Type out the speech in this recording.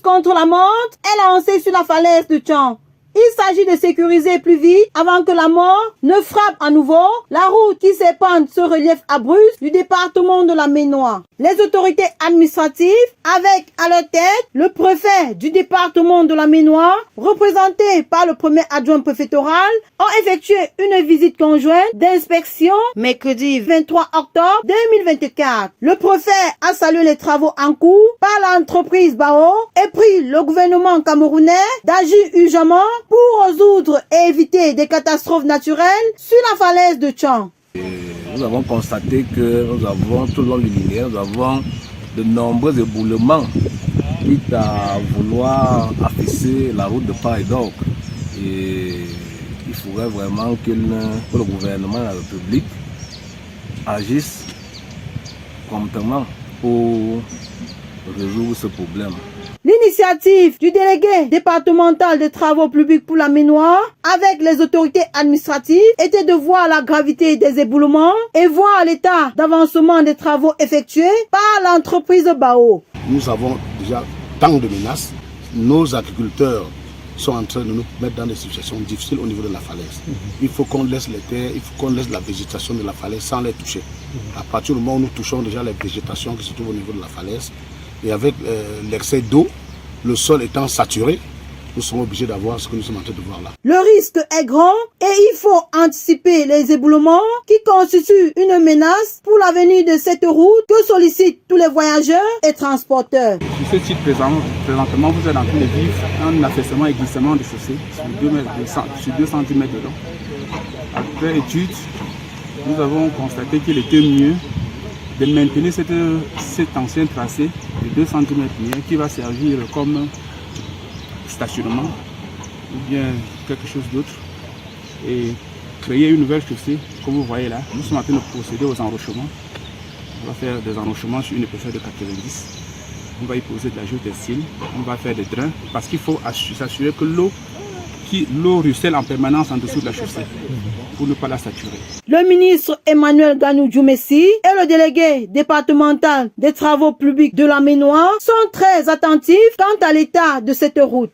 contre la mort est lancée sur la falaise de Tchang. Il s'agit de sécuriser plus vite avant que la mort ne frappe à nouveau la route qui sépare ce relief abrupte du département de la Ménois. Les autorités administratives, avec à leur tête le préfet du département de la Ménois, représenté par le premier adjoint préfectoral, ont effectué une visite conjointe d'inspection mercredi 23 octobre 2024. Le préfet a salué les travaux en cours par l'entreprise BAO et pris le gouvernement camerounais d'agir urgemment pour résoudre et éviter des catastrophes naturelles sur la falaise de Tchang. Nous avons constaté que nous avons tout le long du linéaire, nous avons de nombreux éboulements quitte à vouloir affaisser la route de part et d'autre. Et il faudrait vraiment que le gouvernement et la République agissent promptement pour résoudre ce problème. L'initiative du délégué départemental des travaux publics pour la Ménois avec les autorités administratives était de voir la gravité des éboulements et voir l'état d'avancement des travaux effectués par l'entreprise BAO. Nous avons déjà tant de menaces. Nos agriculteurs sont en train de nous mettre dans des situations difficiles au niveau de la falaise. Il faut qu'on laisse les terres, il faut qu'on laisse la végétation de la falaise sans les toucher. À partir du moment où nous touchons déjà les végétations qui se trouvent au niveau de la falaise, et avec l'excès d'eau, le sol étant saturé, nous sommes obligés d'avoir ce que nous sommes en train de voir là. Le risque est grand et il faut anticiper les éboulements qui constituent une menace pour l'avenir de cette route que sollicitent tous les voyageurs et transporteurs. Sur ce site présentement, vous êtes en train de vivre un affaissement et glissement de chaussée sur 2 cm de long. Après étude, nous avons constaté qu'il était mieux de maintenir cet ancien tracé de 2 cm qui va servir comme stationnement ou bien quelque chose d'autre et créer une nouvelle chaussée comme vous voyez là. Nous sommes en train de procéder aux enrochements. On va faire des enrochements sur une épaisseur de 90. On va y poser de la géotextile, on va faire des drains parce qu'il faut s'assurer que l'eau ruisselle en permanence en dessous de la chaussée pour ne pas la saturer. Le ministre Emmanuel Ganou Djoumessi et le délégué départemental des travaux publics de la Ménois sont très attentifs quant à l'état de cette route.